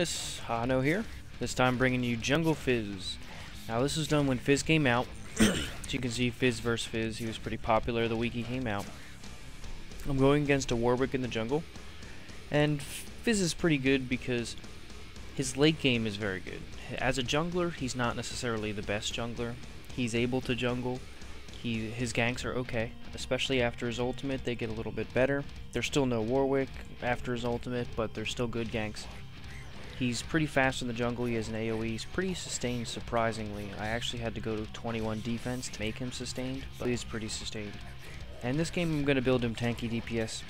Madness, Hahano here. This time bringing you Jungle Fizz. Now this was done when Fizz came out. As you can see, Fizz vs Fizz, he was pretty popular the week he came out. I'm going against a Warwick in the jungle. And Fizz is pretty good because his late game is very good. As a jungler, he's not necessarily the best jungler. He's able to jungle. His ganks are okay, especially after his ultimate. They get a little bit better. There's still no Warwick after his ultimate, but they're still good ganks. He's pretty fast in the jungle. He has an AoE. He's pretty sustained, surprisingly. I actually had to go to 21 defense to make him sustained, but he's pretty sustained. And this game, I'm going to build him Tanky DPS.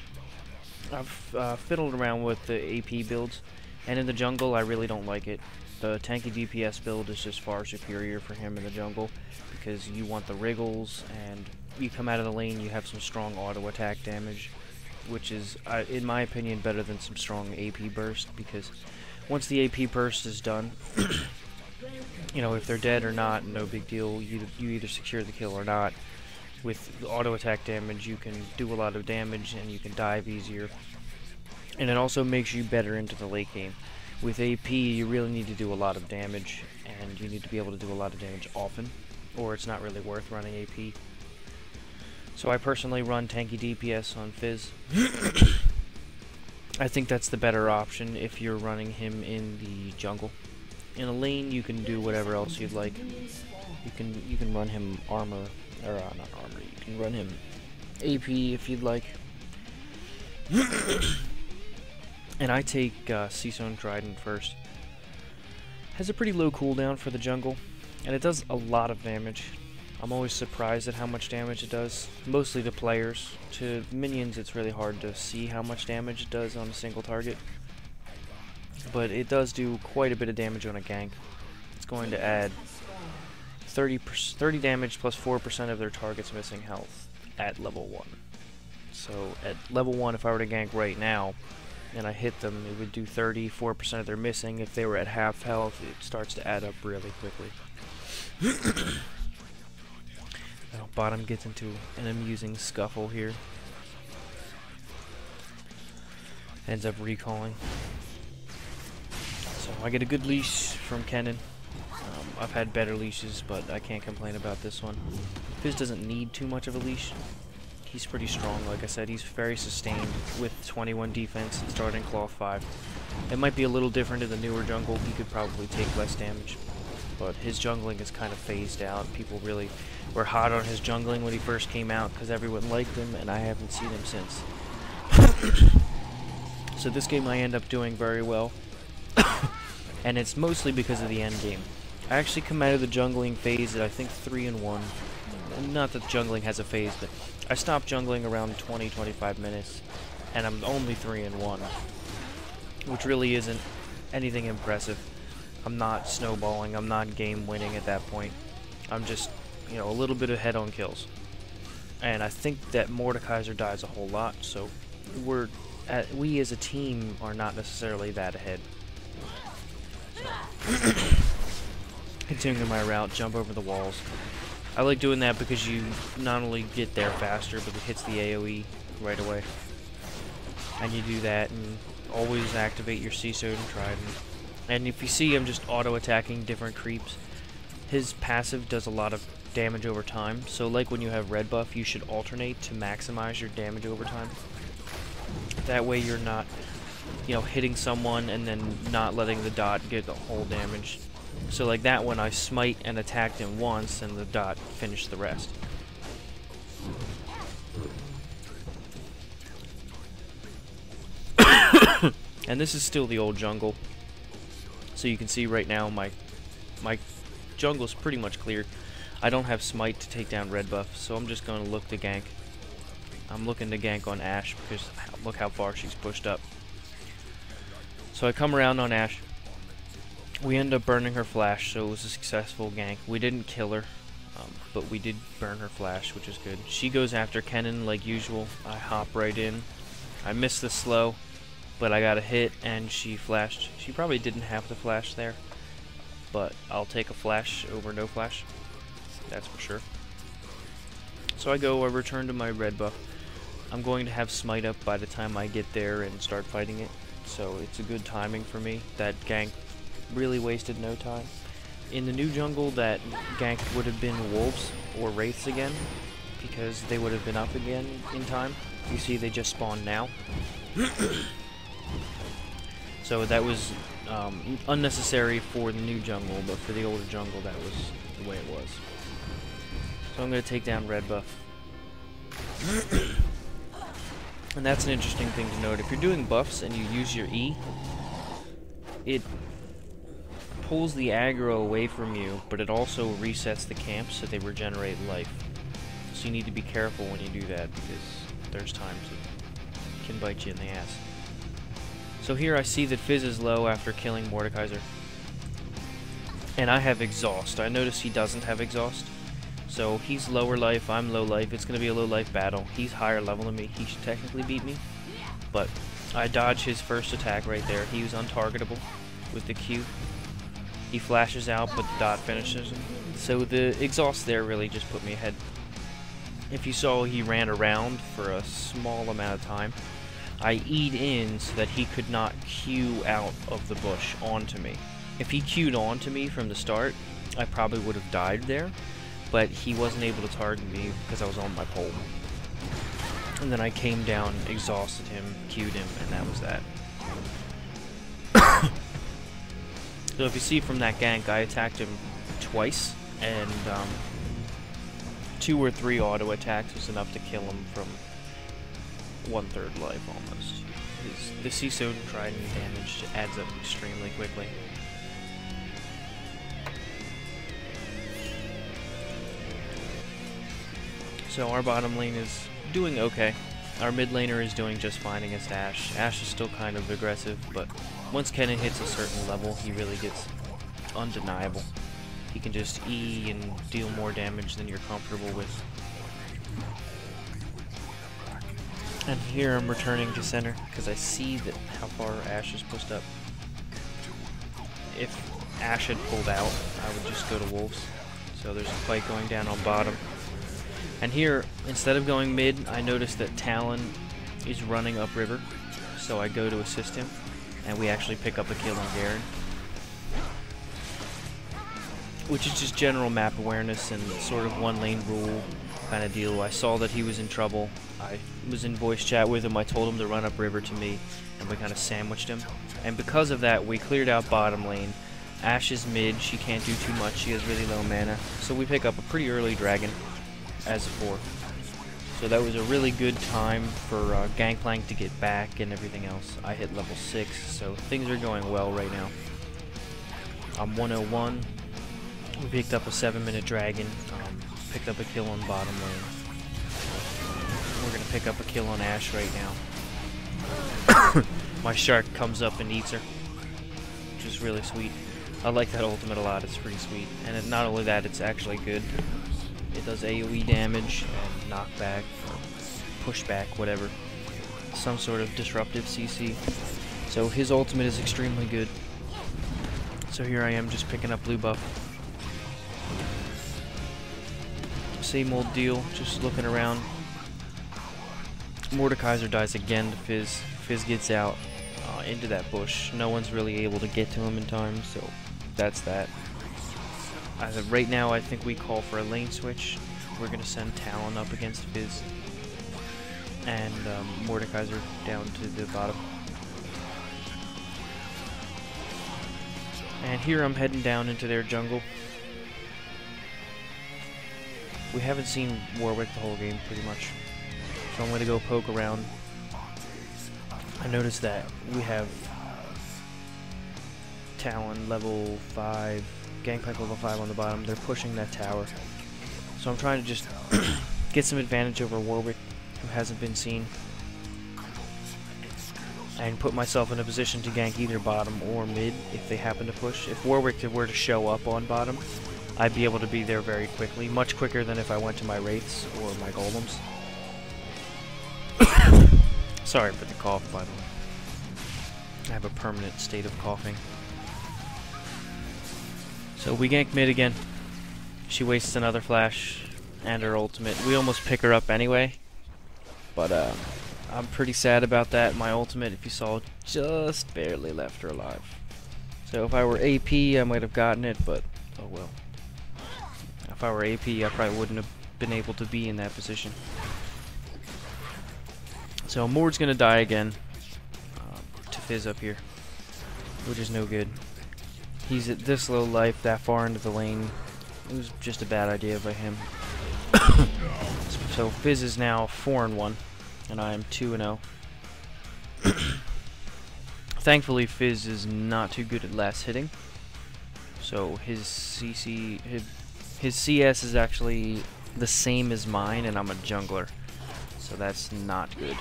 I've fiddled around with the AP builds, and in the jungle, I really don't like it. The Tanky DPS build is just far superior for him in the jungle, because you want the wriggles, and you come out of the lane, you have some strong auto attack damage, which is, in my opinion, better than some strong AP burst, because once the AP burst is done, you know, if they're dead or not, no big deal. You either secure the kill or not. With auto attack damage, you can do a lot of damage, and you can dive easier, and it also makes you better into the late game. With AP, you really need to do a lot of damage, and you need to be able to do a lot of damage often, or it's not really worth running AP. So I personally run Tanky DPS on Fizz. I think that's the better option if you're running him in the jungle. In a lane, you can do whatever else you'd like. You can run him armor, or not armor. You can run him AP if you'd like. And I take Seastone Trident first. Has a pretty low cooldown for the jungle, and it does a lot of damage. I'm always surprised at how much damage it does, mostly to players. To minions, it's really hard to see how much damage it does on a single target. But it does do quite a bit of damage on a gank. It's going to add 30 damage plus 4% of their target's missing health at level 1. So at level 1, if I were to gank right now, and I hit them, it would do 34% of their missing. If they were at half health, it starts to add up really quickly. Now, bottom gets into an amusing scuffle here. Ends up recalling. So I get a good leash from Kennen. I've had better leashes, but I can't complain about this one. Fizz doesn't need too much of a leash. He's pretty strong, like I said. He's very sustained with 21 defense and starting Claw 5. It might be a little different in the newer jungle. He could probably take less damage, but his jungling is kind of phased out. People really were hot on his jungling when he first came out because everyone liked him, and I haven't seen him since. So this game I end up doing very well, and it's mostly because of the end game. I actually come out of the jungling phase at I think 3-1. Not that jungling has a phase, but I stopped jungling around 20-25 minutes, and I'm only 3-1, which really isn't anything impressive. I'm not snowballing, I'm not game winning at that point. I'm just, you know, a little bit ahead on kills. And I think that Mordekaiser dies a whole lot, so we as a team are not necessarily that ahead. So. Continuing my route, jump over the walls. I like doing that because you not only get there faster, but it hits the AoE right away. And you do that, and always activate your Seastone Trident. And if you see him just auto-attacking different creeps, his passive does a lot of damage over time. So like when you have red buff, you should alternate to maximize your damage over time. That way you're not, you know, hitting someone and then not letting the dot get the whole damage. So like that one, I smite and attacked him once, and the dot finished the rest. And this is still the old jungle. So you can see right now my jungle's pretty much cleared. I don't have smite to take down red buff, so I'm just going to look to gank. I'm looking to gank on Ashe because look how far she's pushed up. So I come around on Ashe. We end up burning her flash, so it was a successful gank. We didn't kill her, but we did burn her flash, which is good. She goes after Kennen like usual. I hop right in. I missed the slow, but I got a hit, and she flashed. She probably didn't have to flash there, but I'll take a flash over no flash. That's for sure. So I return to my red buff. I'm going to have smite up by the time I get there and start fighting it. so it's a good timing for me. That gank really wasted no time. In the new jungle, that gank would have been wolves or wraiths again, because they would have been up again in time. You see they just spawned now. So that was unnecessary for the new jungle, but for the older jungle that was the way it was. So I'm going to take down red buff. And that's an interesting thing to note. If you're doing buffs and you use your E, it pulls the aggro away from you, but it also resets the camps so they regenerate life. So you need to be careful when you do that, because there's times it can bite you in the ass. So here I see that Fizz is low after killing Mordekaiser. And I have exhaust. I notice he doesn't have exhaust. So he's lower life, I'm low life. It's going to be a low life battle. He's higher level than me. He should technically beat me. But I dodge his first attack right there. He was untargetable with the Q. He flashes out, but the dot finishes him. So the exhaust there really just put me ahead. If you saw, he ran around for a small amount of time. I E'd in so that he could not Q out of the bush onto me. If he Q'd onto me from the start, I probably would have died there. But he wasn't able to target me because I was on my pole. And then I came down, exhausted him, Q'd him, and that was that. So if you see from that gank, I attacked him twice, and 2 or 3 auto attacks was enough to kill him from 1/3 life almost. The Seasoden Trident damage adds up extremely quickly. So our bottom lane is doing okay. Our mid laner is doing just fine against Ashe. Ashe is still kind of aggressive, but once Kennen hits a certain level, he really gets undeniable. He can just E and deal more damage than you're comfortable with. And here I'm returning to center, because I see that how far Ashe is pushed up. If Ashe had pulled out, I would just go to wolves. So there's a fight going down on bottom. And here, instead of going mid, I noticed that Talon is running upriver, so I go to assist him, and we actually pick up a kill on Garen. Which is just general map awareness and sort of one lane rule kind of deal. I saw that he was in trouble. I was in voice chat with him. I told him to run upriver to me, and we kind of sandwiched him. And because of that, we cleared out bottom lane. Ashe is mid. She can't do too much. She has really low mana. So we pick up a pretty early dragon as a 4. So that was a really good time for Gangplank to get back and everything else. I hit level 6, so things are going well right now. I'm 101. We picked up a 7-minute dragon, picked up a kill on bottom lane. We're going to pick up a kill on Ashe right now. My shark comes up and eats her, which is really sweet. I like that ultimate a lot, it's pretty sweet. And not only that, it's actually good. It does AoE damage and knockback, or pushback, whatever. Some sort of disruptive CC. So his ultimate is extremely good. So here I am just picking up blue buff. Same old deal, just looking around. Mordekaiser dies again to Fizz. Fizz gets out into that bush. No one's really able to get to him in time, so that's that. Right now, I think we call for a lane switch. We're going to send Talon up against Fizz. And Mordekaiser down to the bottom. And here I'm heading down into their jungle. We haven't seen Warwick the whole game, pretty much. So I'm going to go poke around. I noticed that we have Talon level 5, Gangplank level 5 on the bottom. They're pushing that tower. So I'm trying to just get some advantage over Warwick, who hasn't been seen. And put myself in a position to gank either bottom or mid if they happen to push. If Warwick were to show up on bottom, I'd be able to be there very quickly. Much quicker than if I went to my Wraiths or my Golems. Sorry for the cough, by the way. I have a permanent state of coughing. So we gank mid again. She wastes another flash and her ultimate. We almost pick her up anyway, but I'm pretty sad about that. My ultimate, if you saw, just barely left her alive. So if I were AP, I might have gotten it, but oh well. If I were AP, I probably wouldn't have been able to be in that position. So Mord's gonna die again to Fizz up here, which is no good. He's at this low life, that far into the lane. It was just a bad idea by him. So Fizz is now 4-1, and I am 2-0. Thankfully, Fizz is not too good at last hitting, so his CS is actually the same as mine, and I'm a jungler, so that's not good.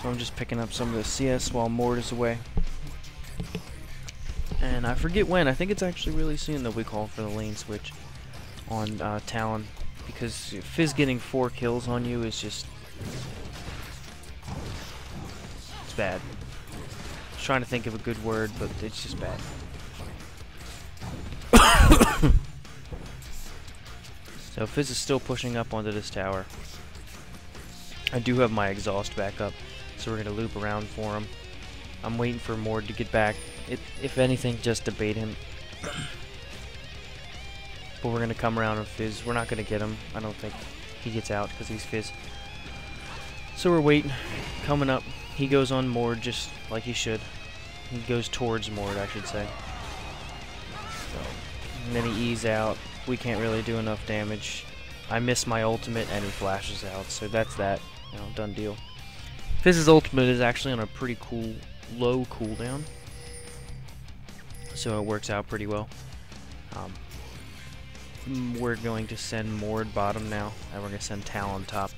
So I'm just picking up some of the CS while Mord is away. And I forget when, I think it's actually really soon that we call for the lane switch on Talon, because Fizz getting 4 kills on you is just... it's bad. I was trying to think of a good word, but it's just bad. So Fizz is still pushing up onto this tower. I do have my exhaust back up, so we're going to loop around for him. I'm waiting for Mord to get back. If anything, just to bait him. But we're going to come around on Fizz. We're not going to get him. I don't think he gets out because he's Fizz. So we're waiting. Coming up. He goes on Mord just like he should. He goes towards Mord, I should say. So, and then he E's out. We can't really do enough damage. I miss my ultimate and he flashes out. So that's that. You know, done deal. Fizz's ultimate is actually on a pretty cool low cooldown, so it works out pretty well. We're going to send Mord bottom now, and we're going to send Talon top.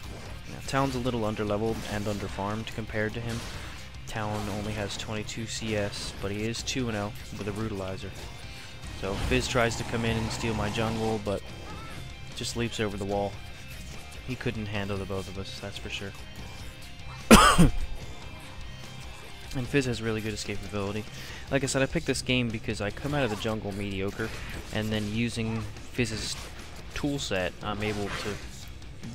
Now, Talon's a little underleveled and underfarmed compared to him. Talon only has 22 CS, but he is 2-0 with a brutalizer. So Fizz tries to come in and steal my jungle, but just leaps over the wall. He couldn't handle the both of us, that's for sure. And Fizz has really good escapability. Like I said, I picked this game because I come out of the jungle mediocre, and then using Fizz's toolset, I'm able to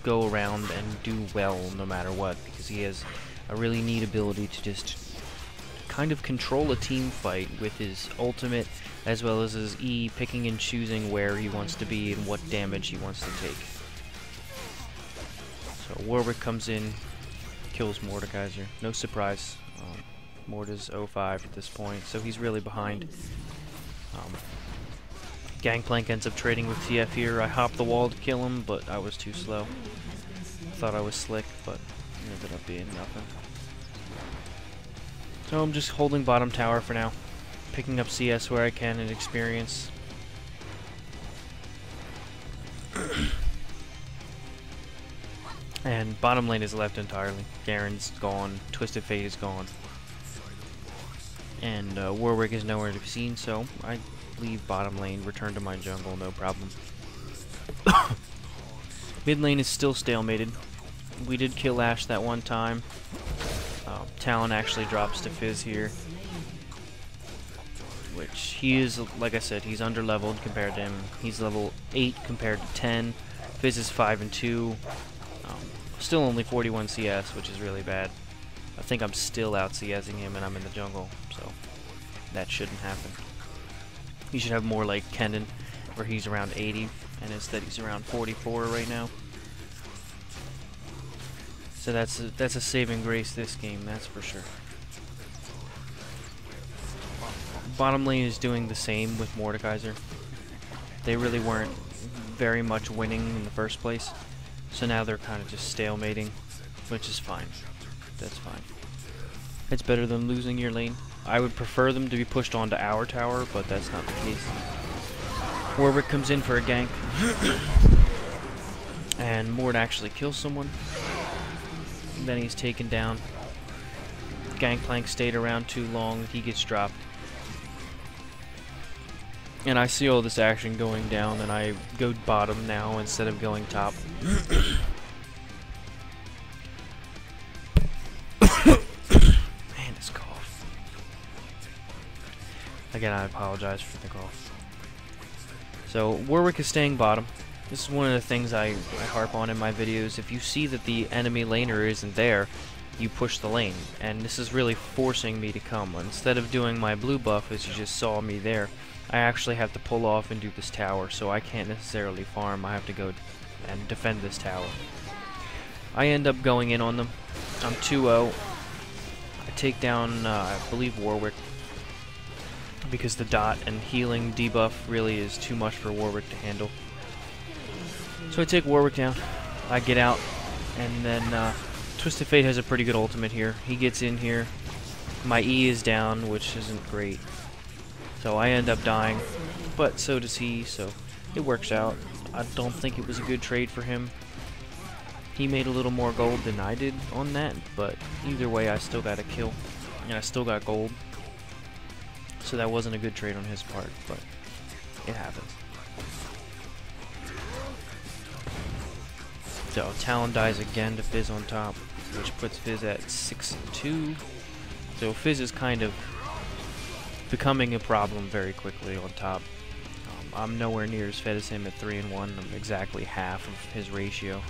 go around and do well no matter what, because he has a really neat ability to just kind of control a team fight with his ultimate, as well as his E, picking and choosing where he wants to be and what damage he wants to take. So Warwick comes in, kills Mordekaiser. No surprise. Mord is 0-5 at this point, so he's really behind. Gangplank ends up trading with TF here. I hopped the wall to kill him, but I was too slow. I thought I was slick, but it ended up being nothing. So I'm just holding bottom tower for now, picking up CS where I can and experience. And bottom lane is left entirely. Garen's gone, Twisted Fate is gone. And Warwick is nowhere to be seen, so I leave bottom lane, return to my jungle, no problem. Mid lane is still stalemated. We did kill Ashe that one time. Talon actually drops to Fizz here, which he is, like I said, he's underleveled compared to him. He's level 8 compared to 10. Fizz is 5-2. Still only 41 CS, which is really bad. I think I'm still out CSing him and I'm in the jungle, so that shouldn't happen. He should have more like Kendon, where he's around 80, and instead he's around 44 right now. So that's a saving grace this game, that's for sure. Bottom lane is doing the same with Mordekaiser. They really weren't very much winning in the first place, so now they're kind of just stalemating, which is fine. That's fine. It's better than losing your lane. I would prefer them to be pushed onto our tower, but that's not the case. Warwick comes in for a gank, and Mord actually kills someone. And then he's taken down. Gangplank stayed around too long, he gets dropped. And I see all this action going down, and I go bottom now instead of going top. Man, this cough. Again, I apologize for the cough. So, Warwick is staying bottom. This is one of the things I harp on in my videos. If you see that the enemy laner isn't there, you push the lane. And this is really forcing me to come. Instead of doing my blue buff, as you just saw me there, I actually have to pull off and do this tower, so I can't necessarily farm. I have to go and defend this tower. I end up going in on them. I'm 2-0. I take down, I believe, Warwick, because the dot and healing debuff really is too much for Warwick to handle. So I take Warwick down. I get out, and then Twisted Fate has a pretty good ultimate here. He gets in here. My E is down, which isn't great. So I end up dying, but so does he, so it works out. I don't think it was a good trade for him. He made a little more gold than I did on that, but either way I still got a kill, and I still got gold. So that wasn't a good trade on his part, but it happens. So Talon dies again to Fizz on top, which puts Fizz at 6-2. So Fizz is kind of becoming a problem very quickly on top. I'm nowhere near as fed as him at 3-1. I'm exactly half of his ratio.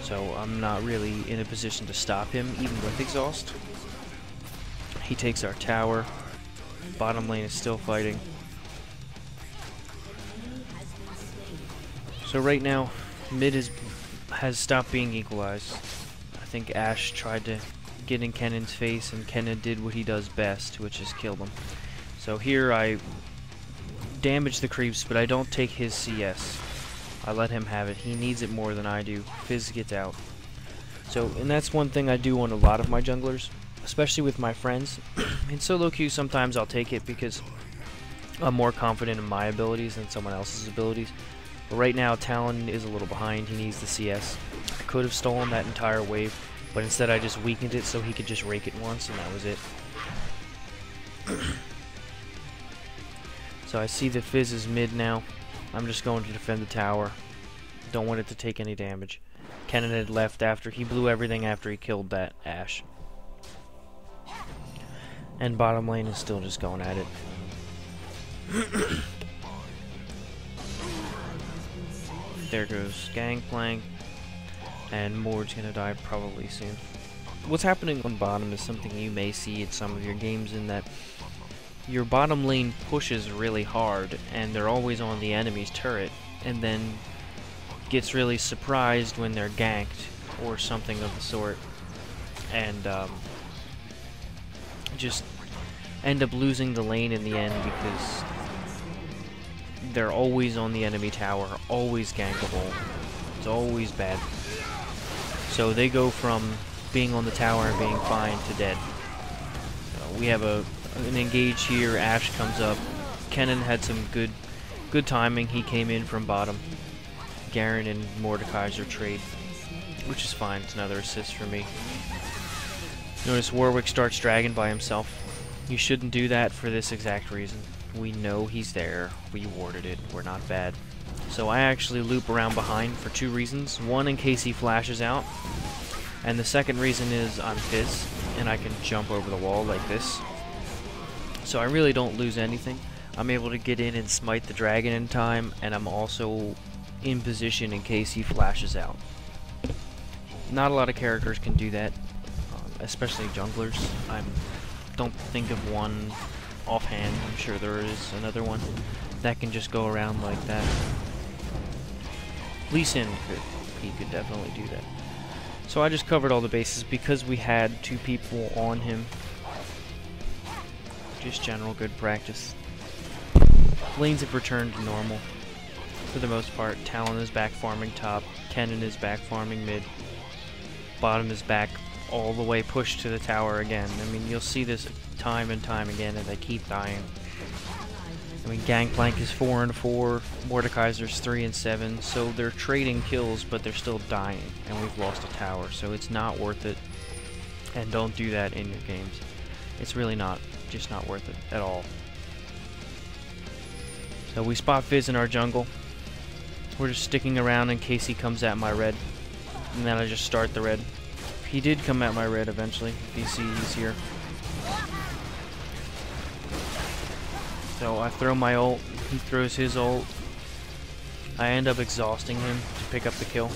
So I'm not really in a position to stop him, even with exhaust. He takes our tower. Bottom lane is still fighting. So right now, mid has stopped being equalized. I think Ashe tried to get in Kennen's face, and Kennen did what he does best, which is kill them. So here I damage the creeps, but I don't take his CS. I let him have it. He needs it more than I do. Fizz gets out. So, and that's one thing I do on a lot of my junglers, especially with my friends. In solo queue, sometimes I'll take it because I'm more confident in my abilities than someone else's abilities. But right now, Talon is a little behind. He needs the CS. I could have stolen that entire wave, but instead I just weakened it so he could just rake it once, and that was it. So I see that Fizz is mid now. I'm just going to defend the tower. Don't want it to take any damage. Kennen had left after he blew everything after he killed that Ashe. And bottom lane is still just going at it. There goes Gangplank. And Mord's gonna die probably soon. What's happening on bottom is something you may see in some of your games, in that your bottom lane pushes really hard and they're always on the enemy's turret, and then gets really surprised when they're ganked or something of the sort, and just end up losing the lane in the end because they're always on the enemy tower, always gankable. It's always bad. So they go from being on the tower and being fine to dead. We have an engage here. Ashe comes up. Kennen had some good timing. He came in from bottom. Garen and Mordekaiser trade, which is fine. It's another assist for me. Notice Warwick starts dragon by himself. You shouldn't do that for this exact reason. We know he's there. We warded it. We're not bad. So I actually loop around behind for two reasons. One, in case he flashes out. And the second reason is I'm Fizz, and I can jump over the wall like this. So I really don't lose anything. I'm able to get in and smite the dragon in time, and I'm also in position in case he flashes out. Not a lot of characters can do that, especially junglers. I don't think of one offhand. I'm sure there is another one that can just go around like that. Lee Sin he could definitely do that. So I just covered all the bases because we had two people on him. Just general good practice. Lanes have returned to normal for the most part. Talon is back farming top. Kennen is back farming mid. Bottom is back all the way pushed to the tower again. I mean, you'll see this time and time again, and they keep dying. I mean, Gangplank is 4-4, Mordekaiser's 3-7, so they're trading kills, but they're still dying, and we've lost a tower, so it's not worth it. And don't do that in your games. It's really not, just not worth it at all. So we spot Fizz in our jungle. We're just sticking around in case he comes at my red, and then I just start the red. He did come at my red eventually, if you see he's here. So I throw my ult, he throws his ult. I end up exhausting him to pick up the kill.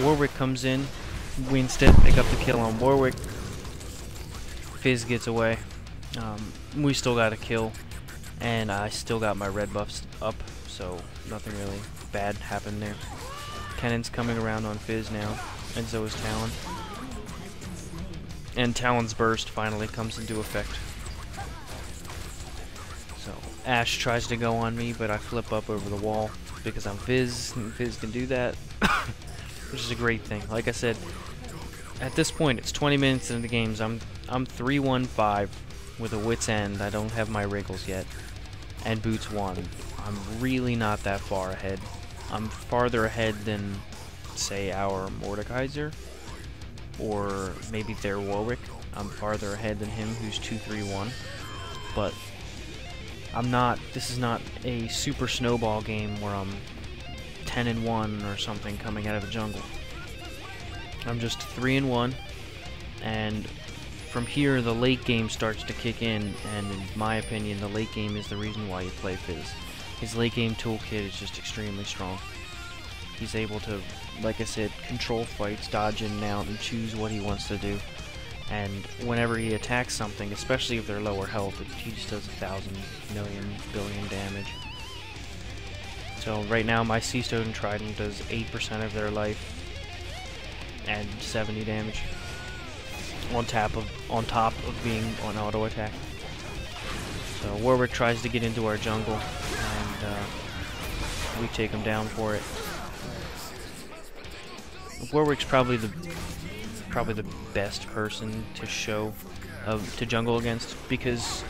Warwick comes in. We instead pick up the kill on Warwick. Fizz gets away. We still got a kill, and I still got my red buffs up, so nothing really bad happened there. Cannon's coming around on Fizz now, and so is Talon. And Talon's burst finally comes into effect. So Ashe tries to go on me, but I flip up over the wall because I'm Fizz, and Fizz can do that, which is a great thing. Like I said, at this point, it's 20 minutes into the games. I'm 3-1-5 with a wit's end. I don't have my wriggles yet, and Boots 1. I'm really not that far ahead. I'm farther ahead than, say, our Mordekaiser, or maybe their Warwick. I'm farther ahead than him, who's 2-3-1. But I'm not. This is not a super snowball game where I'm 10-1 or something coming out of the jungle. I'm just 3-1, and from here the late game starts to kick in, and in my opinion the late game is the reason why you play Fizz. His late game toolkit is just extremely strong. He's able to, like I said, control fights, dodge in and out, and choose what he wants to do. And whenever he attacks something, especially if they're lower health, he just does 1,000, million, billion damage. So right now my Sea Stone Trident does 8% of their life and 70 damage on top of being on auto attack. So Warwick tries to get into our jungle, and we take him down for it. Warwick's probably the best person to show to jungle against, because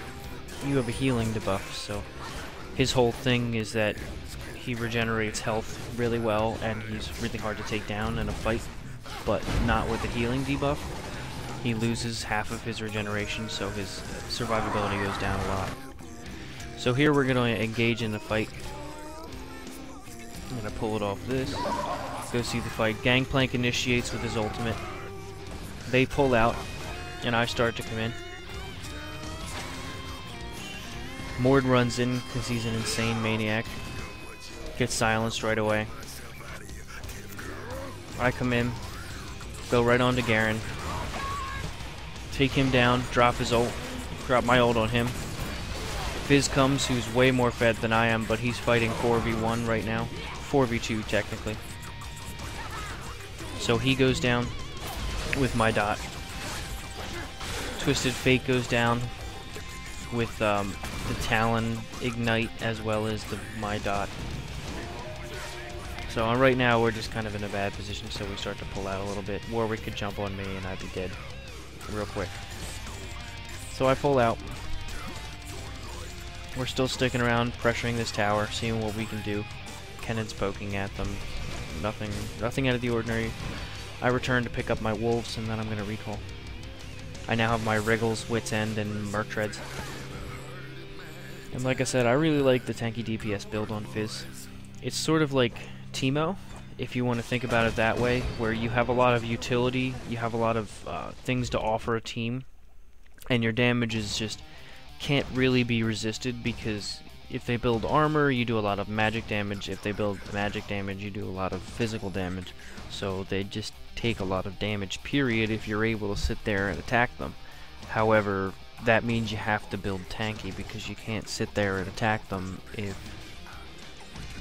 you have a healing debuff. So his whole thing is that he regenerates health really well, and he's really hard to take down in a fight, but not with the healing debuff. He loses half of his regeneration, so his survivability goes down a lot. So here we're going to engage in the fight. I'm going to pull it off this. Go see the fight. Gangplank initiates with his ultimate. They pull out, and I start to come in. Mord runs in because he's an insane maniac. Gets silenced right away. I come in, go right on to Garen. Take him down, drop his ult, drop my ult on him. Fizz comes, who's way more fed than I am, but he's fighting 4v1 right now. 4v2 technically. So he goes down with my dot. Twisted Fate goes down with the Talon Ignite as well as my dot. So right now we're just kind of in a bad position, so we start to pull out a little bit. Warwick could jump on me and I'd be dead real quick. So I pull out. We're still sticking around, pressuring this tower, seeing what we can do. Cannon's poking at them. Nothing out of the ordinary. I return to pick up my wolves, and then I'm going to recall. I now have my Wriggles, Wit's End, and Merc Treads. And like I said, I really like the Tanky DPS build on Fizz. It's sort of like Teemo, if you want to think about it that way, where you have a lot of utility, you have a lot of things to offer a team, and your damage is just can't really be resisted, because if they build armor, you do a lot of magic damage. If they build magic damage, you do a lot of physical damage. So they just take a lot of damage, period, if you're able to sit there and attack them. However, that means you have to build tanky, because you can't sit there and attack them if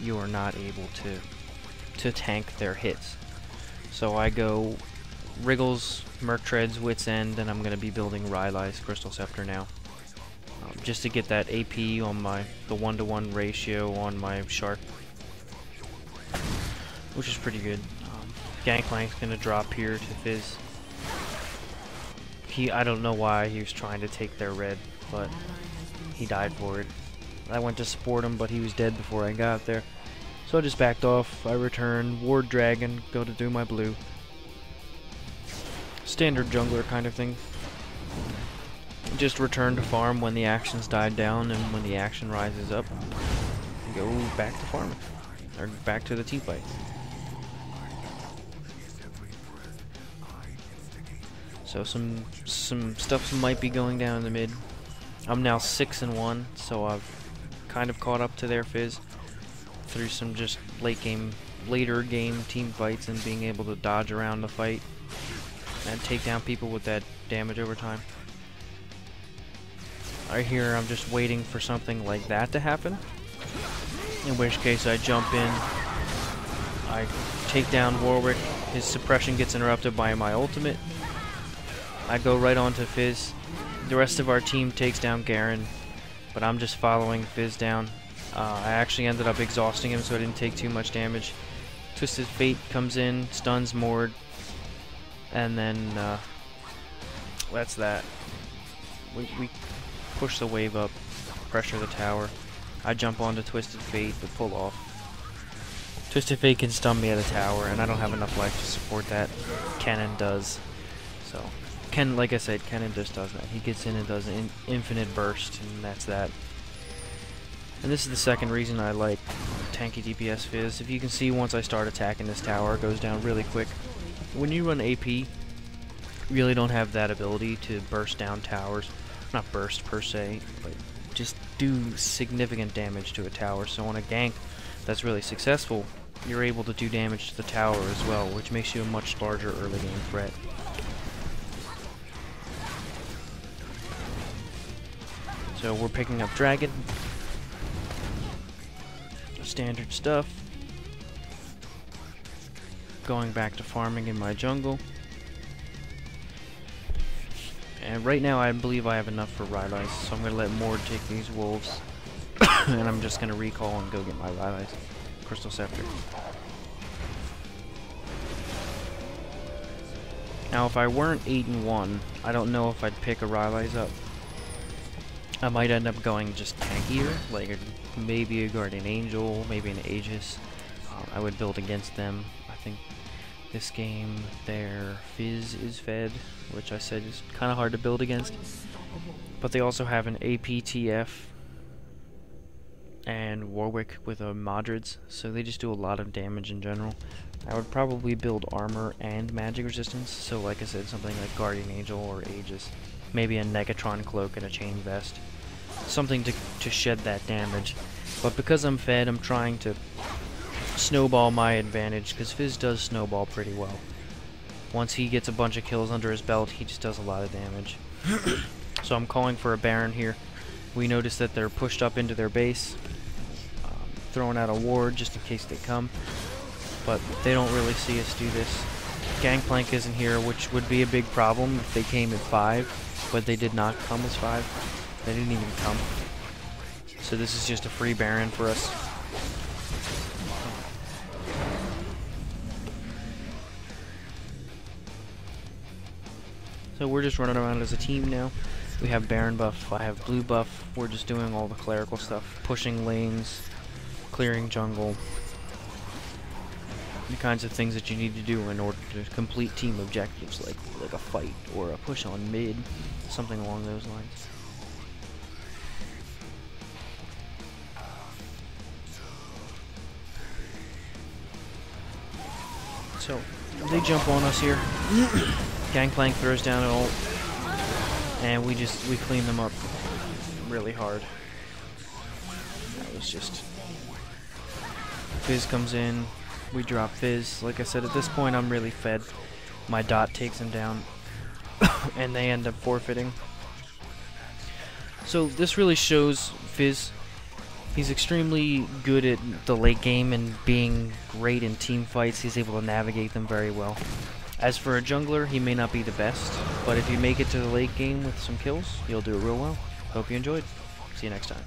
you are not able to tank their hits. So I go Wriggles, Merc Treads, Wit's End, and I'm going to be building Rylai's Crystal Scepter now. Just to get that AP on the 1-to-1 ratio on my Shark, which is pretty good. Gangplank's gonna drop here to Fizz. I don't know why he was trying to take their red, but he died for it. I went to support him, but he was dead before I got there. So I just backed off. I returned, Ward Dragon, go to do my blue. Standard jungler kind of thing. Just return to farm when the actions died down, and when the action rises up, go back to farming, or back to the team fight. So some stuff might be going down in the mid. I'm now 6-1, so I've kind of caught up to their Fizz. through some just later game team fights and being able to dodge around the fight and take down people with that damage over time. Right here, I'm just waiting for something like that to happen, in which case I jump in, I take down Warwick, his suppression gets interrupted by my ultimate, I go right on to Fizz, the rest of our team takes down Garen, but I'm just following Fizz down. I actually ended up exhausting him so I didn't take too much damage. Twisted Fate comes in, stuns Mord, and then that's that. We push the wave up, pressure the tower. I jump onto Twisted Fate to pull off. Twisted Fate can stun me at a tower, and I don't have enough life to support that. Kennen does. So, like I said, Kennen just does that. He gets in and does an infinite burst, and that's that. And this is the second reason I like Tanky DPS Fizz. If you can see, once I start attacking this tower, it goes down really quick. When you run AP, you really don't have that ability to burst down towers. Not burst per se, but just do significant damage to a tower. So on a gank that's really successful, you're able to do damage to the tower as well, which makes you a much larger early game threat. So we're picking up Dragon. Standard stuff. Going back to farming in my jungle. And right now I believe I have enough for Rylai's, so I'm going to let Mord take these wolves. And I'm just going to recall and go get my Rylai's Crystal Scepter. Now if I weren't 8-1, I don't know if I'd pick a Rylai's up. I might end up going just tankier, like maybe a Guardian Angel, maybe an Aegis. I would build against them. I think this game, their Fizz is fed, which I said is kind of hard to build against. But they also have an APTF and Warwick with a Modrids, so they just do a lot of damage in general. I would probably build armor and magic resistance, so like I said, something like Guardian Angel or Aegis. Maybe a Negatron Cloak and a Chain Vest. Something to shed that damage. But because I'm fed, I'm trying to snowball my advantage, because Fizz does snowball pretty well. Once he gets a bunch of kills under his belt, he just does a lot of damage. So I'm calling for a Baron here. We notice that they're pushed up into their base. Throwing out a ward just in case they come. But they don't really see us do this. Gangplank isn't here, which would be a big problem if they came at 5, but they did not come as 5. They didn't even come. So this is just a free Baron for us. So we're just running around as a team now. We have Baron buff, I have blue buff. We're just doing all the clerical stuff. Pushing lanes, clearing jungle. The kinds of things that you need to do in order to complete team objectives, like a fight or a push on mid, something along those lines. So they jump on us here. Gangplank throws down an ult, and we clean them up really hard. That was just Fizz comes in. We drop Fizz. Like I said, at this point I'm really fed. My dot takes him down, and they end up forfeiting. So this really shows Fizz. He's extremely good at the late game and being great in team fights. He's able to navigate them very well. As for a jungler, he may not be the best, but if you make it to the late game with some kills, you'll do it real well. Hope you enjoyed. See you next time.